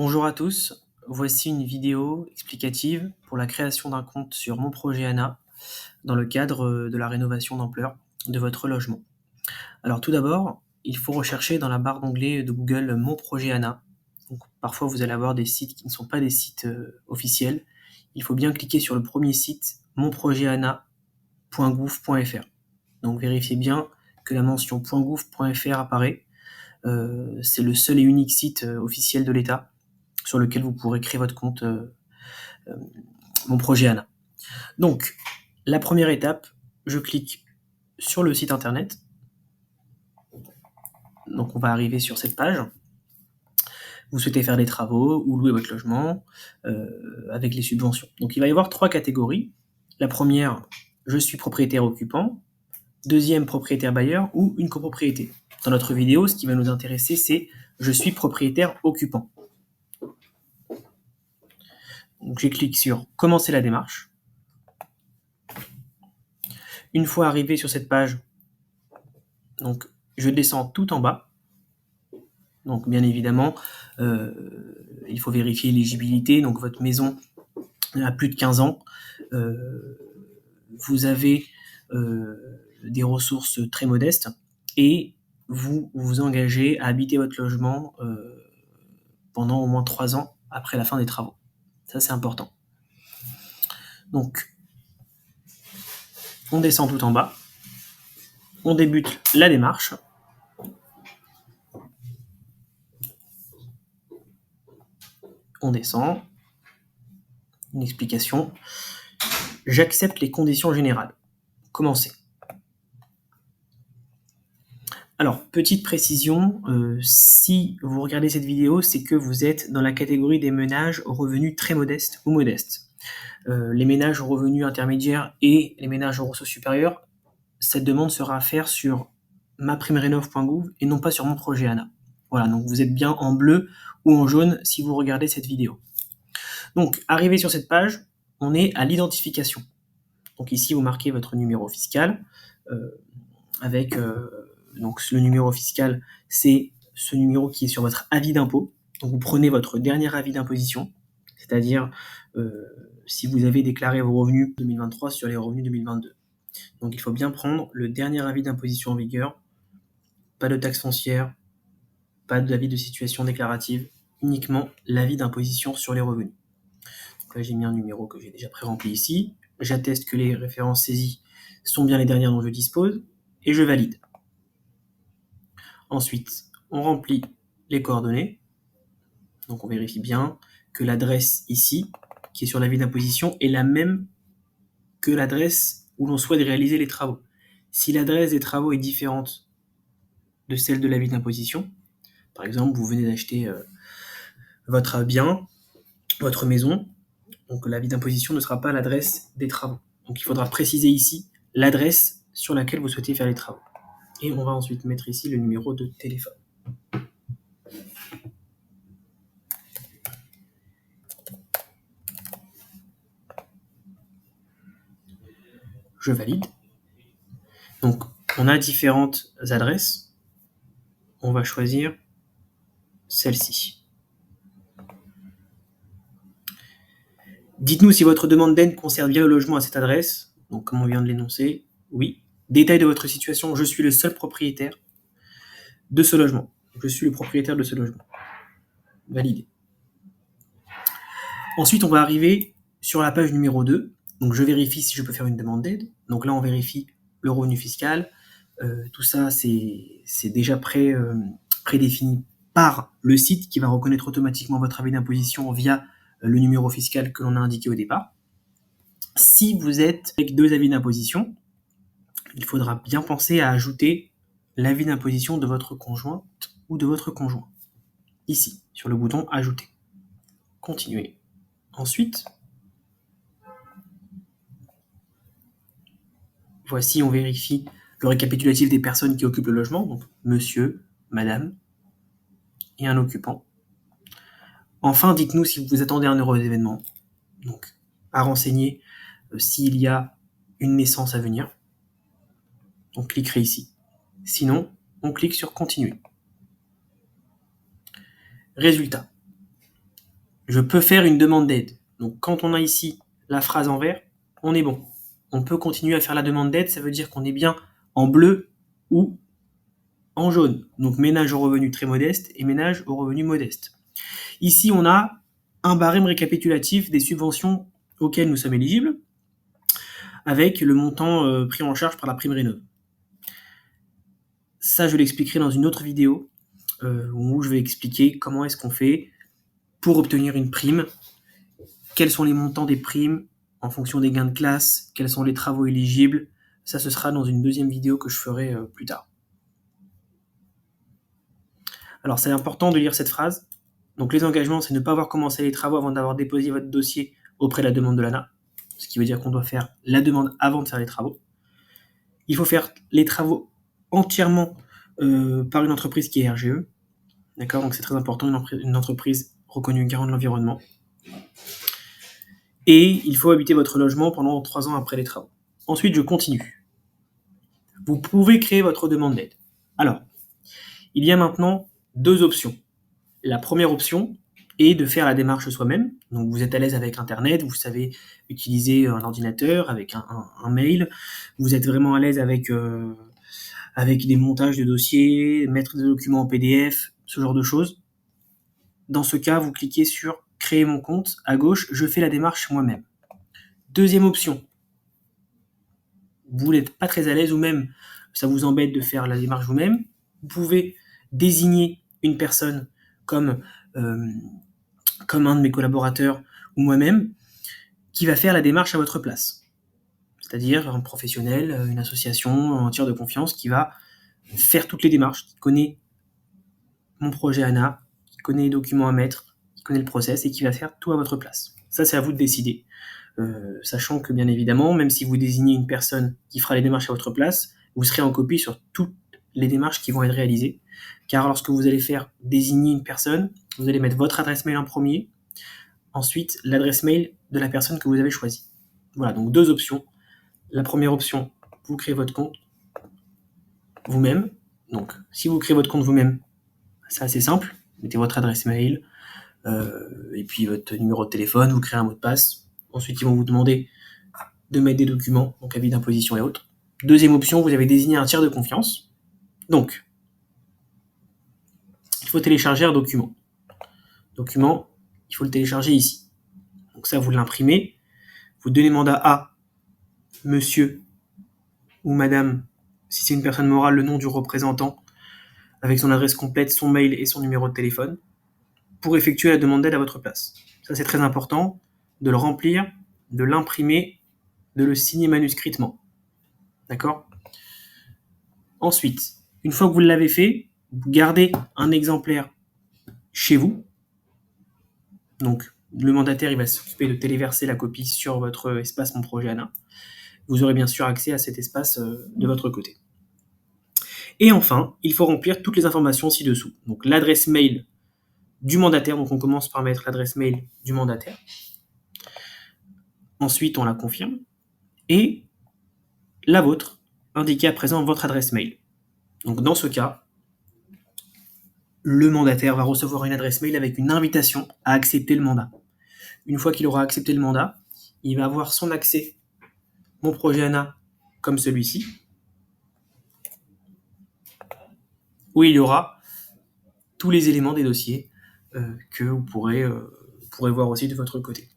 Bonjour à tous, voici une vidéo explicative pour la création d'un compte sur Mon Projet ANA dans le cadre de la rénovation d'ampleur de votre logement. Alors tout d'abord, il faut rechercher dans la barre d'onglet de Google Mon Projet ANA. Donc, parfois vous allez avoir des sites qui ne sont pas des sites officiels. Il faut bien cliquer sur le premier site monprojetana.gouv.fr. Donc vérifiez bien que la mention .gouv.fr apparaît. C'est le seul et unique site officiel de l'État sur lequel vous pourrez créer votre compte Mon Projet ANA. Donc, la première étape, je clique sur le site internet. Donc, on va arriver sur cette page. Vous souhaitez faire des travaux ou louer votre logement avec les subventions. Donc, il va y avoir 3 catégories. La première, je suis propriétaire occupant. Deuxième, propriétaire bailleur ou une copropriété. Dans notre vidéo, ce qui va nous intéresser, c'est je suis propriétaire occupant. Donc, je clique sur commencer la démarche. Une fois arrivé sur cette page, donc je descends tout en bas. Donc bien évidemment, il faut vérifier l'éligibilité. Donc votre maison a plus de 15 ans. Vous avez des ressources très modestes et vous vous engagez à habiter votre logement pendant au moins 3 ans après la fin des travaux. Ça, c'est important. Donc, on descend tout en bas. On débute la démarche. On descend. Une explication. J'accepte les conditions générales. Commencer. Alors, petite précision, si vous regardez cette vidéo, c'est que vous êtes dans la catégorie des ménages aux revenus très modestes ou modestes. Les ménages aux revenus intermédiaires et les ménages aux ressources supérieures, cette demande sera à faire sur maprimerénov.gouv et non pas sur Mon Projet ANA. Voilà, donc vous êtes bien en bleu ou en jaune si vous regardez cette vidéo. Donc, arrivé sur cette page, on est à l'identification. Donc ici, vous marquez votre numéro fiscal avec... donc le numéro fiscal, c'est ce numéro qui est sur votre avis d'impôt. Donc vous prenez votre dernier avis d'imposition, c'est-à-dire si vous avez déclaré vos revenus 2023 sur les revenus 2022. Donc il faut bien prendre le dernier avis d'imposition en vigueur, pas de taxe foncière, pas d'avis de situation déclarative, uniquement l'avis d'imposition sur les revenus. Donc là j'ai mis un numéro que j'ai déjà pré-rempli ici, j'atteste que les références saisies sont bien les dernières dont je dispose, et je valide. Ensuite, on remplit les coordonnées. Donc on vérifie bien que l'adresse ici, qui est sur l'avis d'imposition, est la même que l'adresse où l'on souhaite réaliser les travaux. Si l'adresse des travaux est différente de celle de l'avis d'imposition, par exemple, vous venez d'acheter votre bien, votre maison, donc l'avis d'imposition ne sera pas l'adresse des travaux. Donc il faudra préciser ici l'adresse sur laquelle vous souhaitez faire les travaux. Et on va ensuite mettre ici le numéro de téléphone. Je valide. Donc, on a différentes adresses. On va choisir celle-ci. Dites-nous si votre demande d'aide concerne bien le logement à cette adresse. Donc, comme on vient de l'énoncer, oui. Détail de votre situation, je suis le seul propriétaire de ce logement. Je suis le propriétaire de ce logement. Validé. Ensuite, on va arriver sur la page numéro 2. Donc, je vérifie si je peux faire une demande d'aide. Donc là, on vérifie le revenu fiscal. Tout ça, c'est déjà prédéfini par le site qui va reconnaître automatiquement votre avis d'imposition via le numéro fiscal que l'on a indiqué au départ. Si vous êtes avec 2 avis d'imposition, il faudra bien penser à ajouter l'avis d'imposition de votre conjointe ou de votre conjoint. Ici, sur le bouton « Ajouter ». Continuer. Ensuite, voici, on vérifie le récapitulatif des personnes qui occupent le logement, donc monsieur, madame et un occupant. Enfin, dites-nous si vous attendez un heureux événement, donc à renseigner s'il y a une naissance à venir. On cliquerait ici. Sinon, on clique sur Continuer. Résultat. je peux faire une demande d'aide. Donc quand on a ici la phrase en vert, on est bon. On peut continuer à faire la demande d'aide, ça veut dire qu'on est bien en bleu ou en jaune. Donc ménage aux revenus très modestes et ménage aux revenus modestes. Ici, on a un barème récapitulatif des subventions auxquelles nous sommes éligibles, avec le montant pris en charge par la prime Rénov'. Ça, je l'expliquerai dans une autre vidéo, où je vais expliquer comment est-ce qu'on fait pour obtenir une prime, quels sont les montants des primes en fonction des gains de classe, quels sont les travaux éligibles. Ça, ce sera dans une deuxième vidéo que je ferai plus tard. Alors, c'est important de lire cette phrase. Donc, les engagements, c'est ne pas avoir commencé les travaux avant d'avoir déposé votre dossier auprès de la demande de l'ANA, ce qui veut dire qu'on doit faire la demande avant de faire les travaux. Il faut faire les travaux entièrement par une entreprise qui est RGE. D'accord, donc c'est très important, une entreprise reconnue garant de l'environnement. Et il faut habiter votre logement pendant 3 ans après les travaux. Ensuite, je continue. Vous pouvez créer votre demande d'aide. Alors, il y a maintenant 2 options. La première option est de faire la démarche soi-même. Donc vous êtes à l'aise avec Internet, vous savez utiliser un ordinateur, avec un mail, vous êtes vraiment à l'aise avec des montages de dossiers, mettre des documents en PDF, ce genre de choses. Dans ce cas, vous cliquez sur « Créer mon compte » à gauche, je fais la démarche moi-même. Deuxième option, vous n'êtes pas très à l'aise ou même ça vous embête de faire la démarche vous-même, vous pouvez désigner une personne comme un de mes collaborateurs ou moi-même qui va faire la démarche à votre place. C'est-à-dire un professionnel, une association, un tiers de confiance qui va faire toutes les démarches, qui connaît mon projet ANA, qui connaît les documents à mettre, qui connaît le process et qui va faire tout à votre place. Ça, c'est à vous de décider. Sachant que, bien évidemment, même si vous désignez une personne qui fera les démarches à votre place, vous serez en copie sur toutes les démarches qui vont être réalisées. Car lorsque vous allez faire désigner une personne, vous allez mettre votre adresse mail en premier, ensuite l'adresse mail de la personne que vous avez choisie. Voilà, donc 2 options. La première option, vous créez votre compte vous-même. Donc, si vous créez votre compte vous-même, c'est assez simple. Mettez votre adresse mail et puis votre numéro de téléphone, vous créez un mot de passe. Ensuite, ils vont vous demander de mettre des documents, donc avis d'imposition et autres. Deuxième option, vous avez désigné un tiers de confiance. Donc, il faut télécharger un document. Document, il faut le télécharger ici. Donc ça, vous l'imprimez. Vous donnez mandat à monsieur ou madame, si c'est une personne morale, le nom du représentant, avec son adresse complète, son mail et son numéro de téléphone, pour effectuer la demande d'aide à votre place. Ça, c'est très important, de le remplir, de l'imprimer, de le signer manuscritement. D'accord ? Ensuite, une fois que vous l'avez fait, vous gardez un exemplaire chez vous. Donc, le mandataire, il va s'occuper de téléverser la copie sur votre espace Mon Projet ANA. Vous aurez bien sûr accès à cet espace de votre côté. Et enfin, il faut remplir toutes les informations ci-dessous. Donc, l'adresse mail du mandataire. Donc, on commence par mettre l'adresse mail du mandataire. Ensuite, on la confirme. Et la vôtre, indiquez à présent votre adresse mail. Donc, dans ce cas, le mandataire va recevoir une adresse mail avec une invitation à accepter le mandat. Une fois qu'il aura accepté le mandat, il va avoir son accès Mon Projet ANA comme celui-ci, où il y aura tous les éléments des dossiers que vous pourrez voir aussi de votre côté.